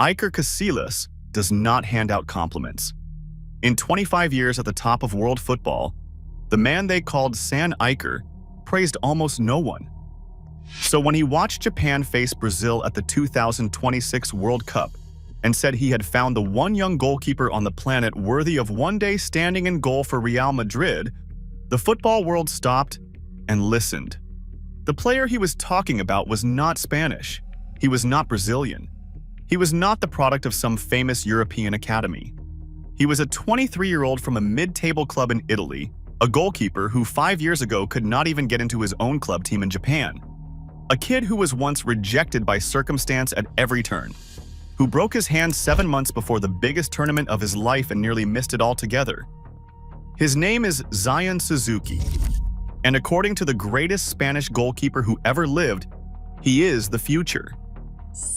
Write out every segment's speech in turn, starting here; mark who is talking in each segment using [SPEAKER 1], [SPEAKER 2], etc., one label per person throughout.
[SPEAKER 1] Iker Casillas does not hand out compliments. In 25 years at the top of world football, the man they called San Iker praised almost no one. So when he watched Japan face Brazil at the 2026 World Cup and said he had found the one young goalkeeper on the planet worthy of one day standing in goal for Real Madrid, the football world stopped and listened. The player he was talking about was not Spanish. He was not Brazilian. He was not the product of some famous European academy. He was a 23-year-old from a mid-table club in Italy, a goalkeeper who 5 years ago could not even get into his own club team in Japan. A kid who was once rejected by circumstance at every turn, who broke his hand 7 months before the biggest tournament of his life and nearly missed it altogether. His name is Zion Suzuki, and according to the greatest Spanish goalkeeper who ever lived, he is the future.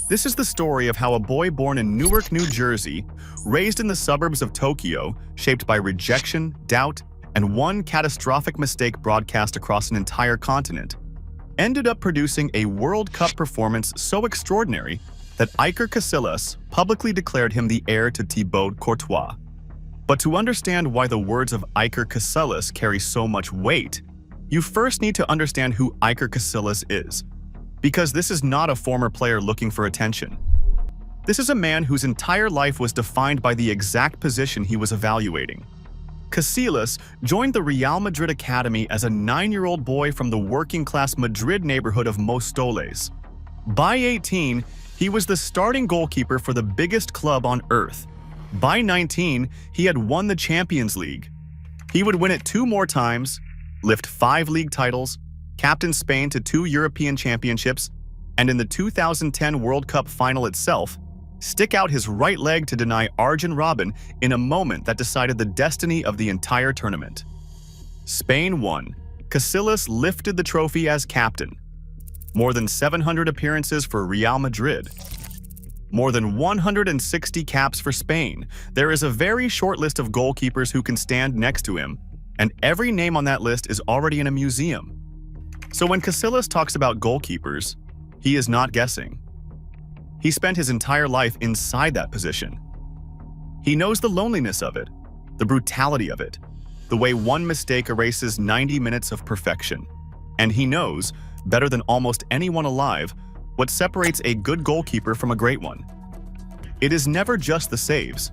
[SPEAKER 1] This is the story of how a boy born in Newark, New Jersey, raised in the suburbs of Tokyo, shaped by rejection, doubt, and one catastrophic mistake broadcast across an entire continent, ended up producing a World Cup performance so extraordinary that Iker Casillas publicly declared him the heir to Thibaut Courtois. But to understand why the words of Iker Casillas carry so much weight, you first need to understand who Iker Casillas is. Because this is not a former player looking for attention. This is a man whose entire life was defined by the exact position he was evaluating. Casillas joined the Real Madrid Academy as a 9-year-old boy from the working-class Madrid neighborhood of Móstoles. By 18, he was the starting goalkeeper for the biggest club on earth. By 19, he had won the Champions League. He would win it 2 more times, lift 5 league titles, captained Spain to 2 European championships, and in the 2010 World Cup final itself, stick out his right leg to deny Arjen Robben in a moment that decided the destiny of the entire tournament. Spain won. Casillas lifted the trophy as captain. More than 700 appearances for Real Madrid. More than 160 caps for Spain. There is a very short list of goalkeepers who can stand next to him, and every name on that list is already in a museum. So when Casillas talks about goalkeepers, he is not guessing. He spent his entire life inside that position. He knows the loneliness of it, the brutality of it, the way one mistake erases 90 minutes of perfection. And he knows, better than almost anyone alive, what separates a good goalkeeper from a great one. It is never just the saves,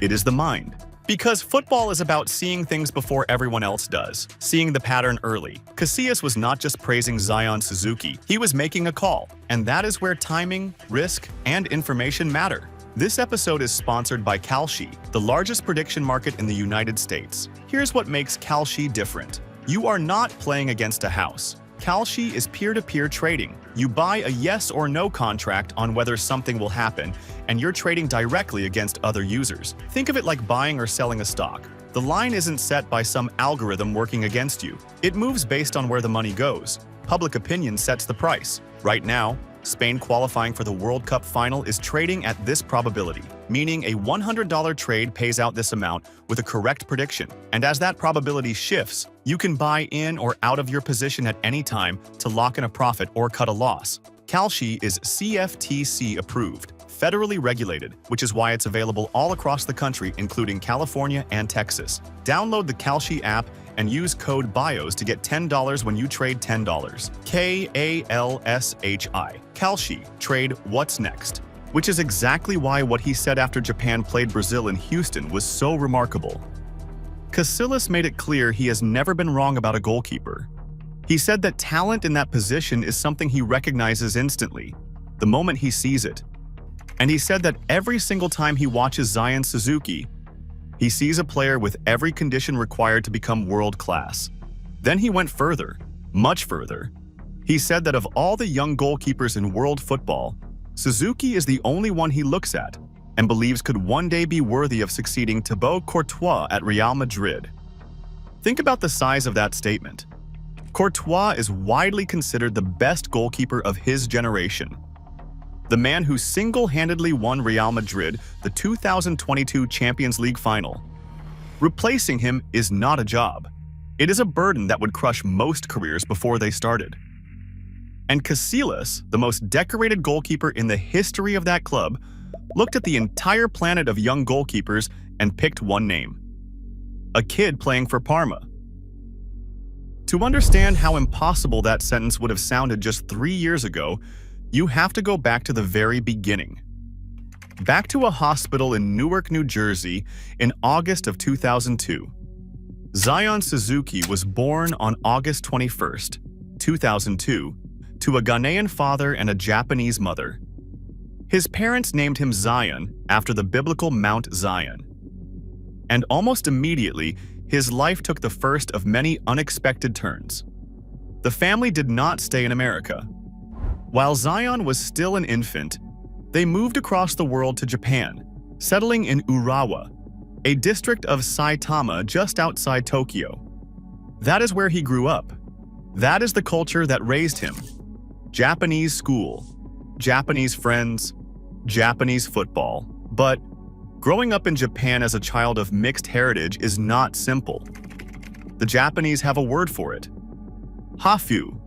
[SPEAKER 1] it is the mind. Because football is about seeing things before everyone else does, seeing the pattern early. Casillas was not just praising Zion Suzuki, he was making a call. And that is where timing, risk, and information matter. This episode is sponsored by Kalshi, the largest prediction market in the United States. Here's what makes Kalshi different. You are not playing against a house. Kalshi is peer-to-peer trading. You buy a yes or no contract on whether something will happen, and you're trading directly against other users. Think of it like buying or selling a stock. The line isn't set by some algorithm working against you. It moves based on where the money goes. Public opinion sets the price. Right now, Spain qualifying for the World Cup final is trading at this probability, meaning a $100 trade pays out this amount with a correct prediction. And as that probability shifts, you can buy in or out of your position at any time to lock in a profit or cut a loss. Kalshi is CFTC approved, federally regulated, which is why it's available all across the country, including California and Texas. Download the Kalshi app and use code BIOS to get $10 when you trade $10. K-A-L-S-H-I. Kalshi. Trade what's next. Which is exactly why what he said after Japan played Brazil in Houston was so remarkable. Casillas made it clear he has never been wrong about a goalkeeper. He said that talent in that position is something he recognizes instantly, the moment he sees it. And he said that every single time he watches Zion Suzuki, he sees a player with every condition required to become world-class. Then he went further, much further. He said that of all the young goalkeepers in world football, Suzuki is the only one he looks at and believes could one day be worthy of succeeding Thibaut Courtois at Real Madrid. Think about the size of that statement. Courtois is widely considered the best goalkeeper of his generation. The man who single-handedly won Real Madrid the 2022 Champions League final. Replacing him is not a job. It is a burden that would crush most careers before they started. And Casillas, the most decorated goalkeeper in the history of that club, looked at the entire planet of young goalkeepers and picked one name: a kid playing for Parma. To understand how impossible that sentence would have sounded just 3 years ago, you have to go back to the very beginning. Back to a hospital in Newark, New Jersey in August of 2002. Zion Suzuki was born on August 21st, 2002, to a Ghanaian father and a Japanese mother. His parents named him Zion after the biblical Mount Zion. And almost immediately, his life took the first of many unexpected turns. The family did not stay in America. While Zion was still an infant, they moved across the world to Japan, settling in Urawa, a district of Saitama just outside Tokyo. That is where he grew up. That is the culture that raised him. Japanese school, Japanese friends, Japanese football. But growing up in Japan as a child of mixed heritage is not simple. The Japanese have a word for it: hafu.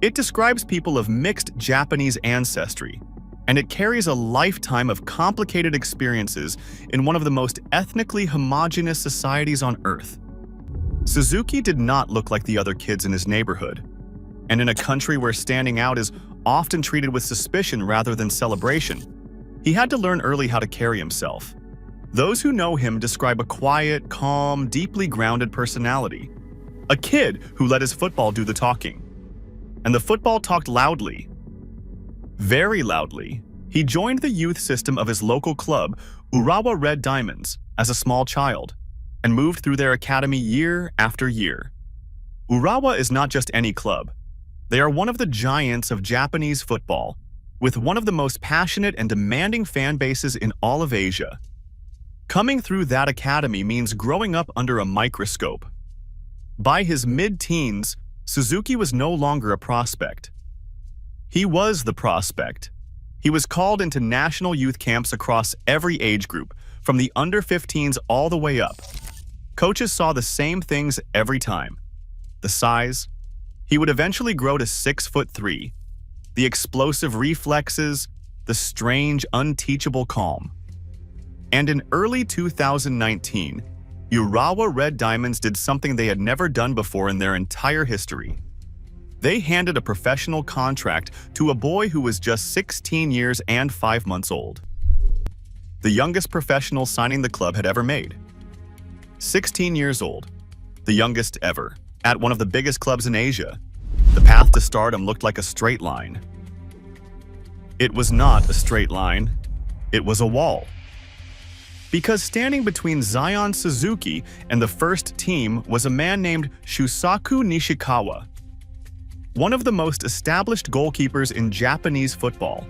[SPEAKER 1] It describes people of mixed Japanese ancestry, and it carries a lifetime of complicated experiences in one of the most ethnically homogeneous societies on Earth. Suzuki did not look like the other kids in his neighborhood, and in a country where standing out is often treated with suspicion rather than celebration, he had to learn early how to carry himself. Those who know him describe a quiet, calm, deeply grounded personality. A kid who let his football do the talking. And the football talked loudly. Very loudly. He joined the youth system of his local club, Urawa Red Diamonds, as a small child, and moved through their academy year after year. Urawa is not just any club. They are one of the giants of Japanese football, with one of the most passionate and demanding fan bases in all of Asia. Coming through that academy means growing up under a microscope. By his mid-teens, Suzuki was no longer a prospect. He was the prospect. He was called into national youth camps across every age group, from the under-15s all the way up. Coaches saw the same things every time. The size. He would eventually grow to 6'3". The explosive reflexes, the strange, unteachable calm. And in early 2019, Urawa Red Diamonds did something they had never done before in their entire history. They handed a professional contract to a boy who was just 16 years and 5 months old. The youngest professional signing the club had ever made. 16 years old, the youngest ever, at one of the biggest clubs in Asia. The path to stardom looked like a straight line. It was not a straight line, it was a wall. Because standing between Zion Suzuki and the first team was a man named Shusaku Nishikawa, one of the most established goalkeepers in Japanese football,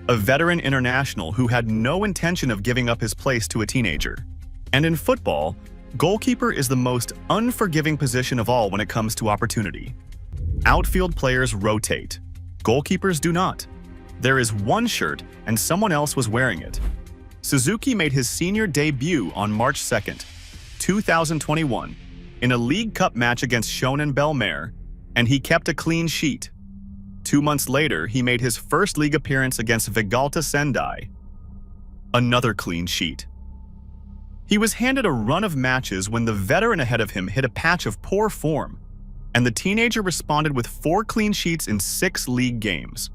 [SPEAKER 1] a veteran international who had no intention of giving up his place to a teenager. And in football, goalkeeper is the most unforgiving position of all when it comes to opportunity. Outfield players rotate. Goalkeepers do not. There is one shirt and someone else was wearing it. Suzuki made his senior debut on March 2nd, 2021, in a League Cup match against Shonan Bellmare, and he kept a clean sheet. 2 months later, he made his first league appearance against Vegalta Sendai. Another clean sheet. He was handed a run of matches when the veteran ahead of him hit a patch of poor form, and the teenager responded with 4 clean sheets in 6 league games.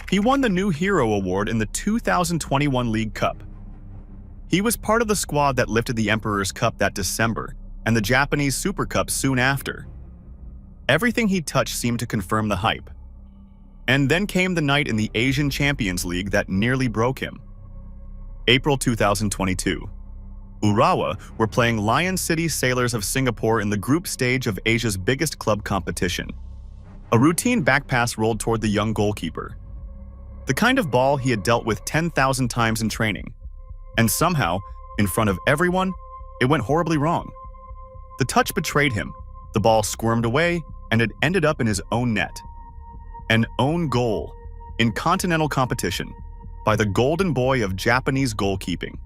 [SPEAKER 1] He won the New Hero Award in the 2021 League Cup. He was part of the squad that lifted the Emperor's Cup that December and the Japanese Super Cup soon after. Everything he touched seemed to confirm the hype. And then came the night in the Asian Champions League that nearly broke him. April 2022. Urawa were playing Lion City Sailors of Singapore in the group stage of Asia's biggest club competition. A routine back pass rolled toward the young goalkeeper. The kind of ball he had dealt with 10,000 times in training. And somehow, in front of everyone, it went horribly wrong. The touch betrayed him, the ball squirmed away, and it ended up in his own net. An own goal, in continental competition, by the golden boy of Japanese goalkeeping.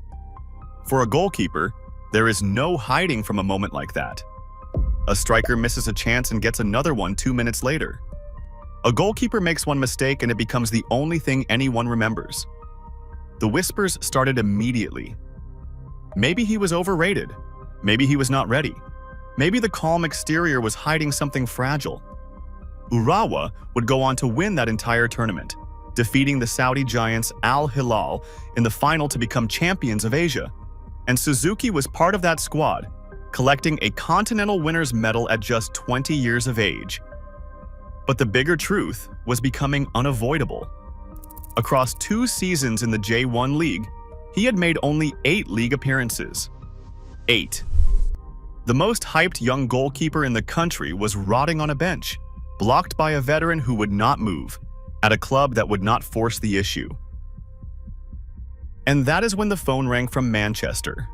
[SPEAKER 1] For a goalkeeper, there is no hiding from a moment like that. A striker misses a chance and gets another one 2 minutes later. A goalkeeper makes one mistake and it becomes the only thing anyone remembers. The whispers started immediately. Maybe he was overrated. Maybe he was not ready. Maybe the calm exterior was hiding something fragile. Urawa would go on to win that entire tournament, defeating the Saudi giants Al Hilal in the final to become champions of Asia. And Suzuki was part of that squad, collecting a Continental Winners' Medal at just 20 years of age. But the bigger truth was becoming unavoidable. Across 2 seasons in the J1 League, he had made only 8 league appearances. 8. The most hyped young goalkeeper in the country was rotting on a bench, blocked by a veteran who would not move, at a club that would not force the issue. And that is when the phone rang from Manchester.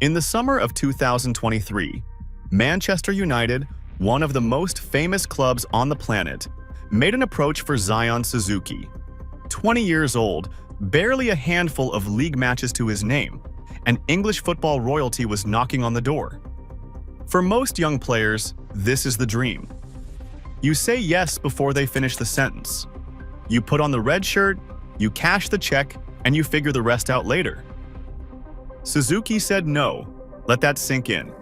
[SPEAKER 1] In the summer of 2023, Manchester United, one of the most famous clubs on the planet, made an approach for Zion Suzuki. 20 years old, barely a handful of league matches to his name, and English football royalty was knocking on the door. For most young players, this is the dream. You say yes before they finish the sentence. You put on the red shirt, you cash the check, and you figure the rest out later. Suzuki said no. Let that sink in.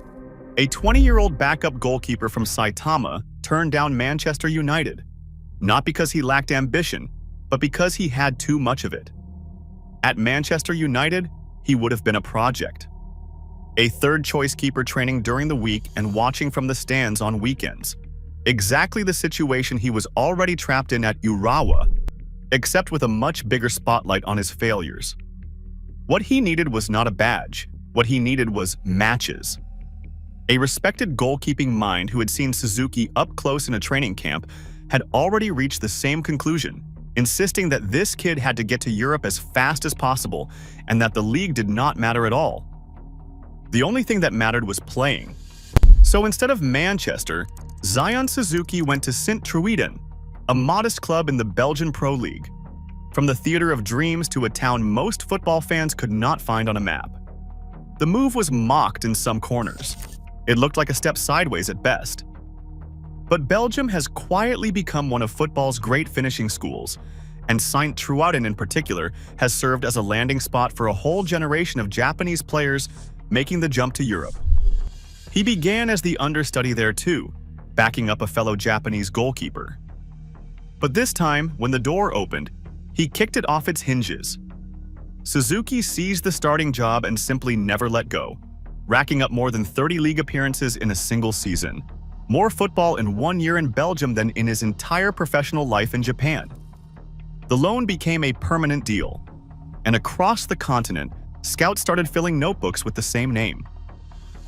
[SPEAKER 1] A 20-year-old backup goalkeeper from Saitama turned down Manchester United, not because he lacked ambition, but because he had too much of it. At Manchester United, he would have been a project. A third-choice keeper training during the week and watching from the stands on weekends. Exactly the situation he was already trapped in at Urawa, except with a much bigger spotlight on his failures. What he needed was not a badge. What he needed was matches. A respected goalkeeping mind who had seen Suzuki up close in a training camp had already reached the same conclusion, insisting that this kid had to get to Europe as fast as possible and that the league did not matter at all. The only thing that mattered was playing. So instead of Manchester, Zion Suzuki went to Sint-Truiden, a modest club in the Belgian Pro League. From the theater of dreams to a town most football fans could not find on a map. The move was mocked in some corners. It looked like a step sideways at best. But Belgium has quietly become one of football's great finishing schools, and Sint-Truiden in particular has served as a landing spot for a whole generation of Japanese players making the jump to Europe. He began as the understudy there too, backing up a fellow Japanese goalkeeper. But this time, when the door opened, he kicked it off its hinges. Suzuki seized the starting job and simply never let go, racking up more than 30 league appearances in a single season. More football in 1 year in Belgium than in his entire professional life in Japan. The loan became a permanent deal, and across the continent, scouts started filling notebooks with the same name.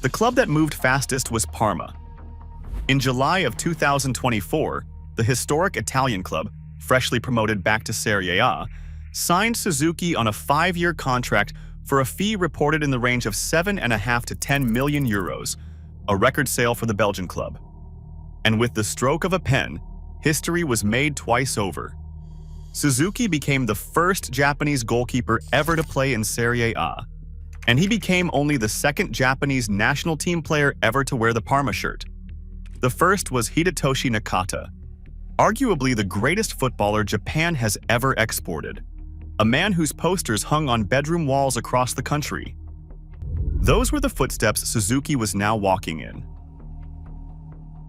[SPEAKER 1] The club that moved fastest was Parma. In July of 2024, the historic Italian club, freshly promoted back to Serie A, signed Suzuki on a 5-year contract for a fee reported in the range of 7.5 to 10 million euros, a record sale for the Belgian club. And with the stroke of a pen, history was made twice over. Suzuki became the first Japanese goalkeeper ever to play in Serie A, and he became only the second Japanese national team player ever to wear the Parma shirt. The first was Hidetoshi Nakata, arguably the greatest footballer Japan has ever exported, a man whose posters hung on bedroom walls across the country. Those were the footsteps Suzuki was now walking in.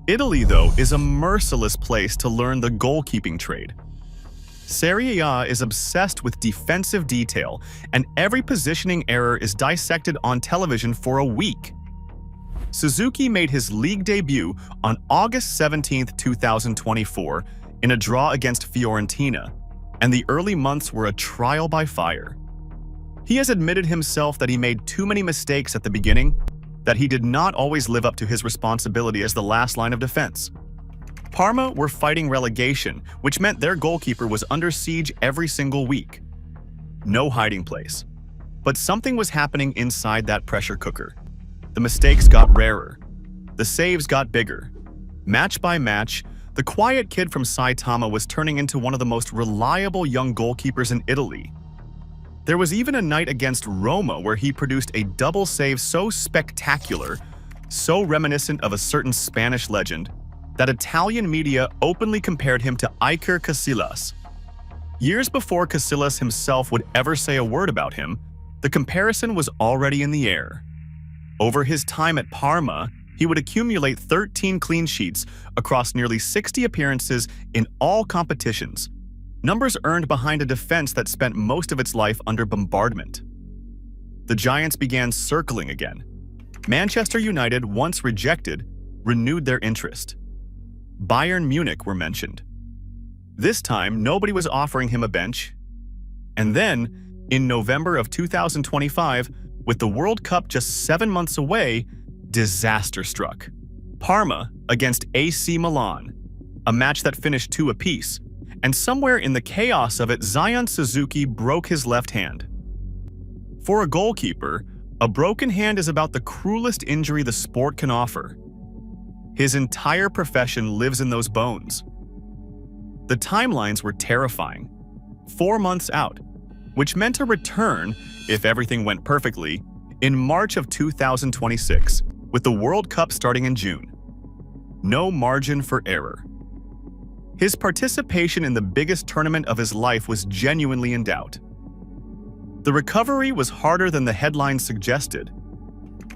[SPEAKER 1] Italy, though, is a merciless place to learn the goalkeeping trade. Serie A is obsessed with defensive detail, and every positioning error is dissected on television for a week. Suzuki made his league debut on August 17, 2024, in a draw against Fiorentina, and the early months were a trial by fire. He has admitted himself that he made too many mistakes at the beginning, that he did not always live up to his responsibility as the last line of defense. Parma were fighting relegation, which meant their goalkeeper was under siege every single week. No hiding place. But something was happening inside that pressure cooker. The mistakes got rarer. The saves got bigger. Match by match, the quiet kid from Saitama was turning into one of the most reliable young goalkeepers in Italy. There was even a night against Roma where he produced a double save so spectacular, so reminiscent of a certain Spanish legend, that Italian media openly compared him to Iker Casillas. Years before Casillas himself would ever say a word about him, the comparison was already in the air. Over his time at Parma, he would accumulate 13 clean sheets across nearly 60 appearances in all competitions, numbers earned behind a defense that spent most of its life under bombardment. The Giants began circling again. Manchester United, once rejected, renewed their interest. Bayern Munich were mentioned. This time, nobody was offering him a bench. And then, in November of 2025, with the World Cup just 7 months away, disaster struck. Parma against AC Milan, a match that finished 2 apiece, and somewhere in the chaos of it, Zion Suzuki broke his left hand. For a goalkeeper, a broken hand is about the cruelest injury the sport can offer. His entire profession lives in those bones. The timelines were terrifying. 4 months out, which meant a return, if everything went perfectly, in March of 2026, with the World Cup starting in June. No margin for error. His participation in the biggest tournament of his life was genuinely in doubt. The recovery was harder than the headlines suggested.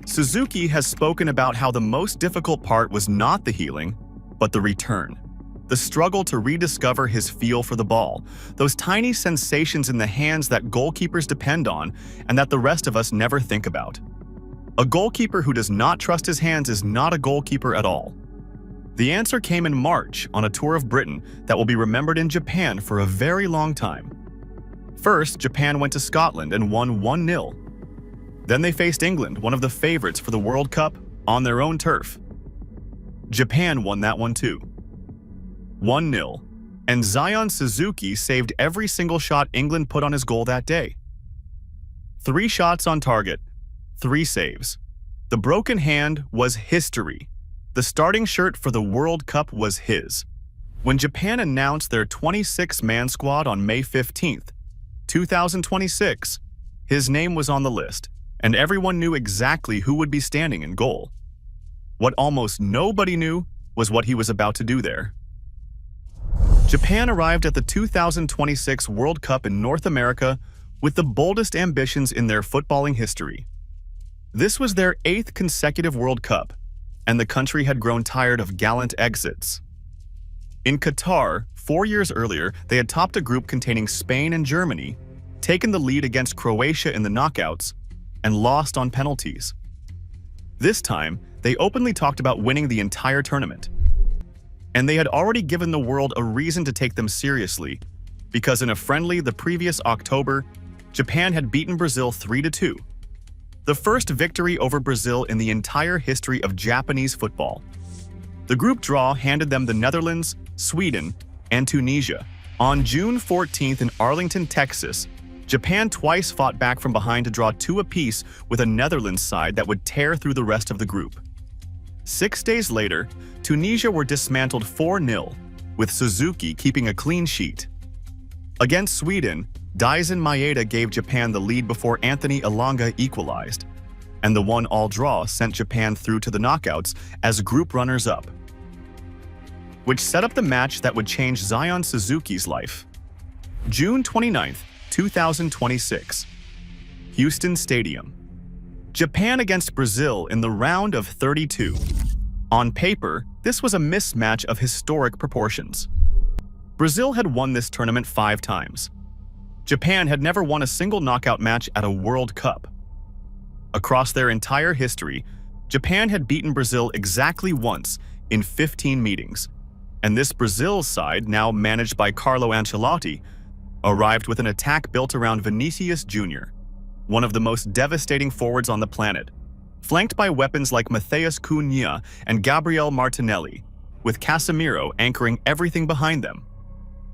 [SPEAKER 1] Suzuki has spoken about how the most difficult part was not the healing, but the return. The struggle to rediscover his feel for the ball, those tiny sensations in the hands that goalkeepers depend on and that the rest of us never think about. A goalkeeper who does not trust his hands is not a goalkeeper at all. The answer came in March on a tour of Britain that will be remembered in Japan for a very long time. First, Japan went to Scotland and won 1-0. Then they faced England, one of the favorites for the World Cup, on their own turf. Japan won that one too. 1-0, and Zion Suzuki saved every single shot England put on his goal that day. 3 shots on target, 3 saves. The broken hand was history. The starting shirt for the World Cup was his. When Japan announced their 26-man squad on May 15th, 2026, his name was on the list, and everyone knew exactly who would be standing in goal. What almost nobody knew was what he was about to do there. Japan arrived at the 2026 World Cup in North America with the boldest ambitions in their footballing history. This was their 8th consecutive World Cup, and the country had grown tired of gallant exits. In Qatar, 4 years earlier, they had topped a group containing Spain and Germany, taken the lead against Croatia in the knockouts, and lost on penalties. This time, they openly talked about winning the entire tournament. And they had already given the world a reason to take them seriously, because in a friendly the previous October, Japan had beaten Brazil 3-2. The first victory over Brazil in the entire history of Japanese football. The group draw handed them the Netherlands, Sweden, and Tunisia. On June 14th in Arlington, Texas, Japan twice fought back from behind to draw 2 apiece with a Netherlands side that would tear through the rest of the group. 6 days later, Tunisia were dismantled 4-0, with Suzuki keeping a clean sheet. Against Sweden, Daisen Maeda gave Japan the lead before Anthony Elanga equalized, and the 1-1 draw sent Japan through to the knockouts as group runners-up, which set up the match that would change Zion Suzuki's life. June 29th, 2026. Houston Stadium. Japan against Brazil in the round of 32. On paper, this was a mismatch of historic proportions. Brazil had won this tournament 5 times. Japan had never won a single knockout match at a World Cup. Across their entire history, Japan had beaten Brazil exactly once in 15 meetings, and this Brazil side, now managed by Carlo Ancelotti, arrived with an attack built around Vinicius Jr., one of the most devastating forwards on the planet, flanked by weapons like Matheus Cunha and Gabriel Martinelli, with Casemiro anchoring everything behind them.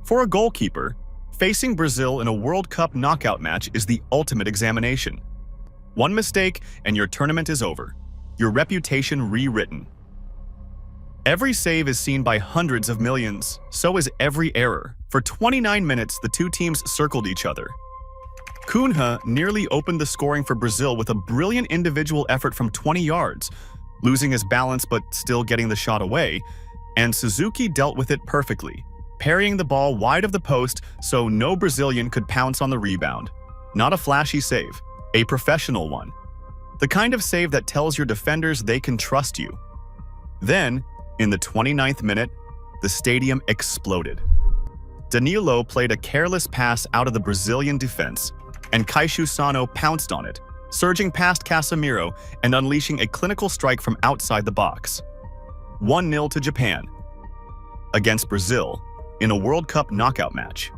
[SPEAKER 1] For a goalkeeper, facing Brazil in a World Cup knockout match is the ultimate examination. One mistake and your tournament is over, your reputation rewritten. Every save is seen by hundreds of millions, so is every error. For 29 minutes, the 2 teams circled each other. Cunha nearly opened the scoring for Brazil with a brilliant individual effort from 20 yards, losing his balance but still getting the shot away, and Suzuki dealt with it perfectly, parrying the ball wide of the post so no Brazilian could pounce on the rebound. Not a flashy save, a professional one. The kind of save that tells your defenders they can trust you. Then, in the 29th minute, the stadium exploded. Danilo played a careless pass out of the Brazilian defense, and Kaishu Sano pounced on it, surging past Casemiro and unleashing a clinical strike from outside the box. 1-0 to Japan against Brazil in a World Cup knockout match.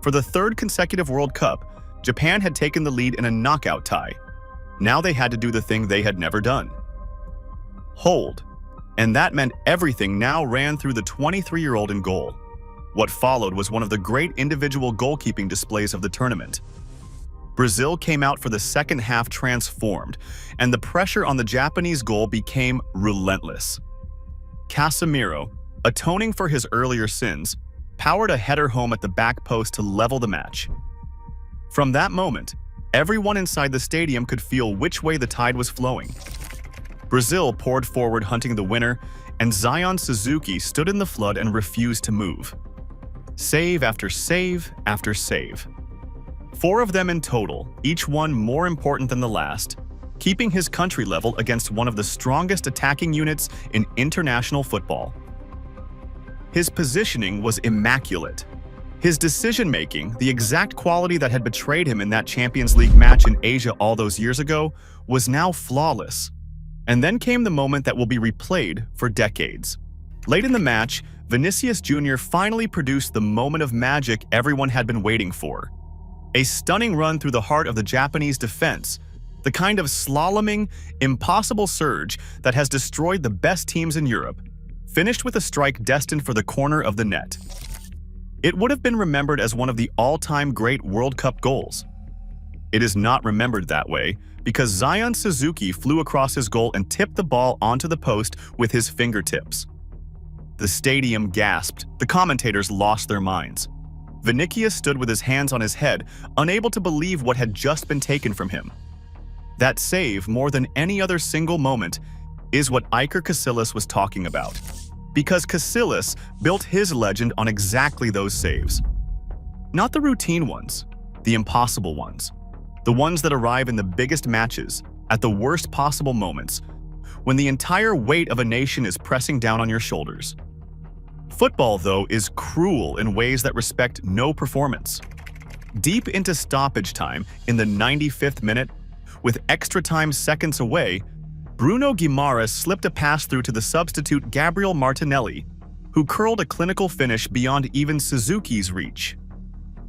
[SPEAKER 1] For the third consecutive World Cup, Japan had taken the lead in a knockout tie. Now they had to do the thing they had never done: hold. And that meant everything now ran through the 23-year-old in goal. What followed was one of the great individual goalkeeping displays of the tournament. Brazil came out for the second half transformed, and the pressure on the Japanese goal became relentless. Casemiro, atoning for his earlier sins, powered a header home at the back post to level the match. From that moment, everyone inside the stadium could feel which way the tide was flowing. Brazil poured forward hunting the winner, and Zion Suzuki stood in the flood and refused to move. Save after save after save. 4 of them in total, each one more important than the last, keeping his country level against one of the strongest attacking units in international football. His positioning was immaculate. His decision-making, the exact quality that had betrayed him in that Champions League match in Asia all those years ago, was now flawless. And then came the moment that will be replayed for decades. Late in the match, Vinicius Jr. finally produced the moment of magic everyone had been waiting for. A stunning run through the heart of the Japanese defense, the kind of slaloming, impossible surge that has destroyed the best teams in Europe, finished with a strike destined for the corner of the net. It would have been remembered as one of the all-time great World Cup goals. It is not remembered that way because Zion Suzuki flew across his goal and tipped the ball onto the post with his fingertips. The stadium gasped, the commentators lost their minds. Vinicius stood with his hands on his head, unable to believe what had just been taken from him. That save, more than any other single moment, is what Iker Casillas was talking about. Because Casillas built his legend on exactly those saves. Not the routine ones, the impossible ones. The ones that arrive in the biggest matches, at the worst possible moments, when the entire weight of a nation is pressing down on your shoulders. Football, though, is cruel in ways that respect no performance. Deep into stoppage time, in the 95th minute, with extra time seconds away, Bruno Guimaraes slipped a pass through to the substitute Gabriel Martinelli, who curled a clinical finish beyond even Suzuki's reach.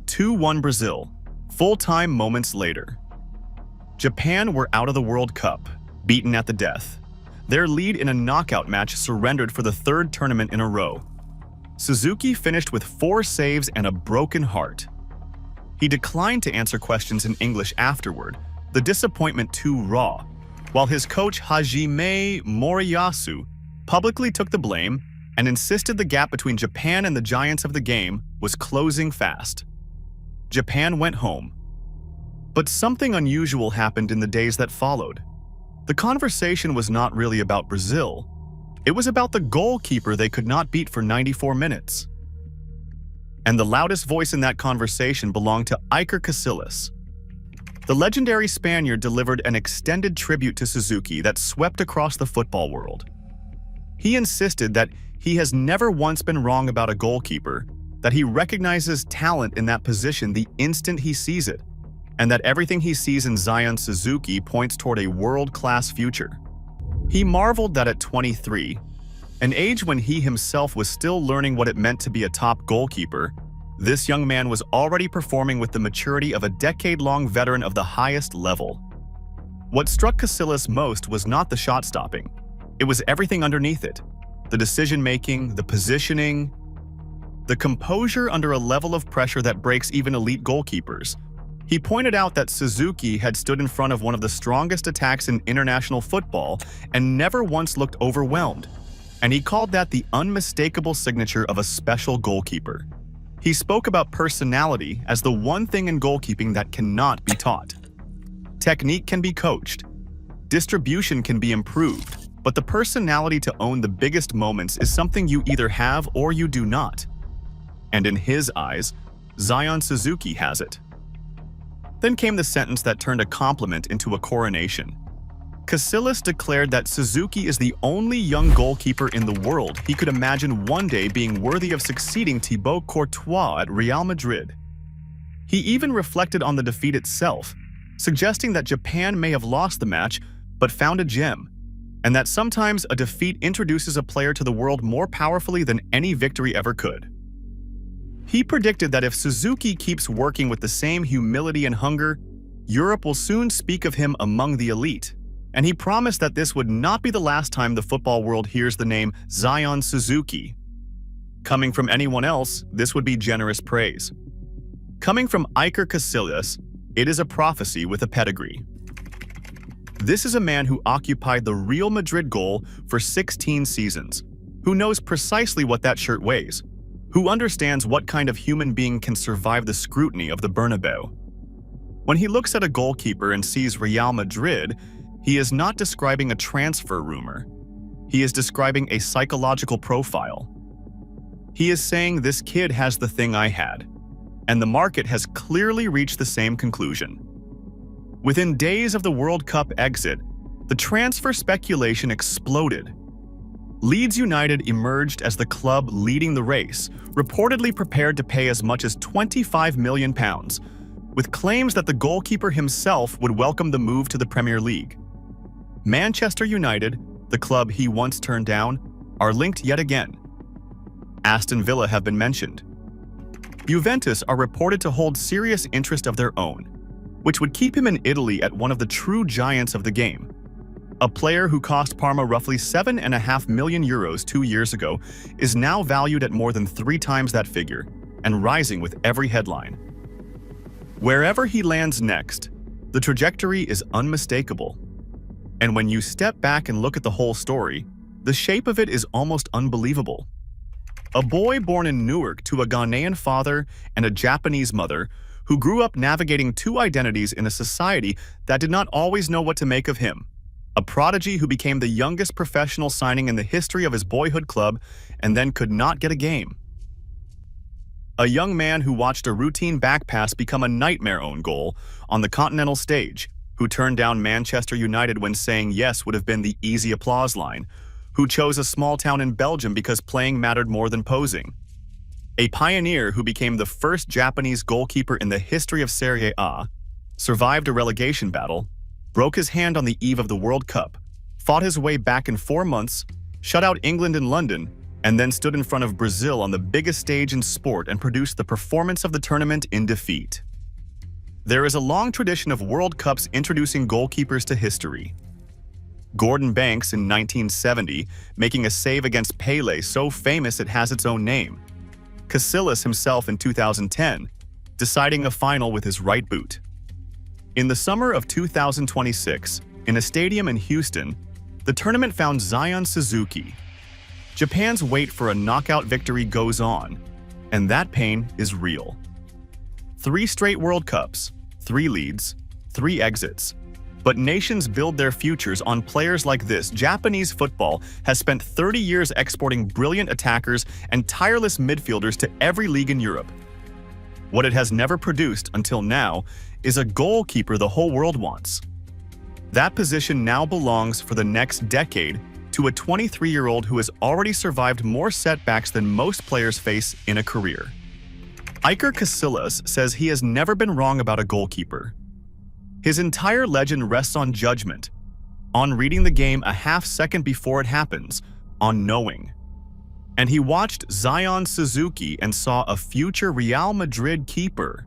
[SPEAKER 1] 2-1 Brazil. Full-time moments later. Japan were out of the World Cup, beaten at the death. Their lead in a knockout match surrendered for the 3rd tournament in a row. Suzuki finished with 4 saves and a broken heart. He declined to answer questions in English afterward, the disappointment too raw, while his coach Hajime Moriyasu publicly took the blame and insisted the gap between Japan and the giants of the game was closing fast. Japan went home. But something unusual happened in the days that followed. The conversation was not really about Brazil. It was about the goalkeeper they could not beat for 94 minutes. And the loudest voice in that conversation belonged to Iker Casillas. The legendary Spaniard delivered an extended tribute to Suzuki that swept across the football world. He insisted that he has never once been wrong about a goalkeeper, that he recognizes talent in that position the instant he sees it, and that everything he sees in Zion Suzuki points toward a world-class future. He marveled that at 23, an age when he himself was still learning what it meant to be a top goalkeeper, this young man was already performing with the maturity of a decade-long veteran of the highest level. What struck Casillas most was not the shot stopping. It was everything underneath it. The decision-making, the positioning, the composure under a level of pressure that breaks even elite goalkeepers. He pointed out that Suzuki had stood in front of one of the strongest attacks in international football and never once looked overwhelmed, and he called that the unmistakable signature of a special goalkeeper. He spoke about personality as the one thing in goalkeeping that cannot be taught. Technique can be coached, distribution can be improved, but the personality to own the biggest moments is something you either have or you do not. And in his eyes, Zion Suzuki has it. Then came the sentence that turned a compliment into a coronation. Casillas declared that Suzuki is the only young goalkeeper in the world he could imagine one day being worthy of succeeding Thibaut Courtois at Real Madrid. He even reflected on the defeat itself, suggesting that Japan may have lost the match but found a gem, and that sometimes a defeat introduces a player to the world more powerfully than any victory ever could. He predicted that if Suzuki keeps working with the same humility and hunger, Europe will soon speak of him among the elite, and he promised that this would not be the last time the football world hears the name Zion Suzuki. Coming from anyone else, this would be generous praise. Coming from Iker Casillas, it is a prophecy with a pedigree. This is a man who occupied the Real Madrid goal for 16 seasons, who knows precisely what that shirt weighs, who understands what kind of human being can survive the scrutiny of the Bernabeu. When he looks at a goalkeeper and sees Real Madrid, he is not describing a transfer rumor. He is describing a psychological profile. He is saying this kid has the thing I had, and the market has clearly reached the same conclusion. Within days of the World Cup exit, the transfer speculation exploded. Leeds United emerged as the club leading the race, reportedly prepared to pay as much as £25 million, with claims that the goalkeeper himself would welcome the move to the Premier League. Manchester United, the club he once turned down, are linked yet again. Aston Villa have been mentioned. Juventus are reported to hold serious interest of their own, which would keep him in Italy at one of the true giants of the game. A player who cost Parma roughly €7.5 million 2 years ago is now valued at more than 3 times that figure, and rising with every headline. Wherever he lands next, the trajectory is unmistakable. And when you step back and look at the whole story, the shape of it is almost unbelievable. A boy born in Newark to a Ghanaian father and a Japanese mother who grew up navigating 2 identities in a society that did not always know what to make of him. A prodigy who became the youngest professional signing in the history of his boyhood club and then could not get a game. A young man who watched a routine back pass become a nightmare own goal on the continental stage, who turned down Manchester United when saying yes would have been the easy applause line, who chose a small town in Belgium because playing mattered more than posing. A pioneer who became the first Japanese goalkeeper in the history of Serie A, survived a relegation battle, broke his hand on the eve of the World Cup, fought his way back in 4 months, shut out England in London, and then stood in front of Brazil on the biggest stage in sport and produced the performance of the tournament in defeat. There is a long tradition of World Cups introducing goalkeepers to history. Gordon Banks in 1970 making a save against Pelé so famous it has its own name. Casillas himself in 2010, deciding a final with his right boot. In the summer of 2026, in a stadium in Houston, the tournament found Zion Suzuki. Japan's wait for a knockout victory goes on, and that pain is real. 3 straight World Cups, 3 leads, 3 exits. But nations build their futures on players like this. Japanese football has spent 30 years exporting brilliant attackers and tireless midfielders to every league in Europe. What it has never produced until now is a goalkeeper the whole world wants. That position now belongs for the next decade to a 23-year-old who has already survived more setbacks than most players face in a career. Iker Casillas says he has never been wrong about a goalkeeper. His entire legend rests on judgment, on reading the game a half second before it happens, on knowing. And he watched Zion Suzuki and saw a future Real Madrid keeper.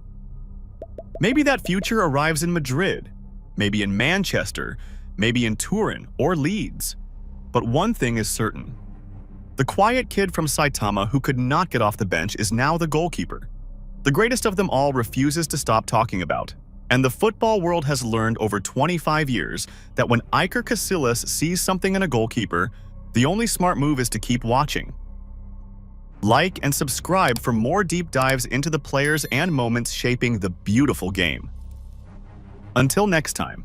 [SPEAKER 1] Maybe that future arrives in Madrid, maybe in Manchester, maybe in Turin or Leeds. But one thing is certain. The quiet kid from Saitama who could not get off the bench is now the goalkeeper. The greatest of them all refuses to stop talking about. And the football world has learned over 25 years that when Iker Casillas sees something in a goalkeeper, the only smart move is to keep watching. Like and subscribe for more deep dives into the players and moments shaping the beautiful game. Until next time.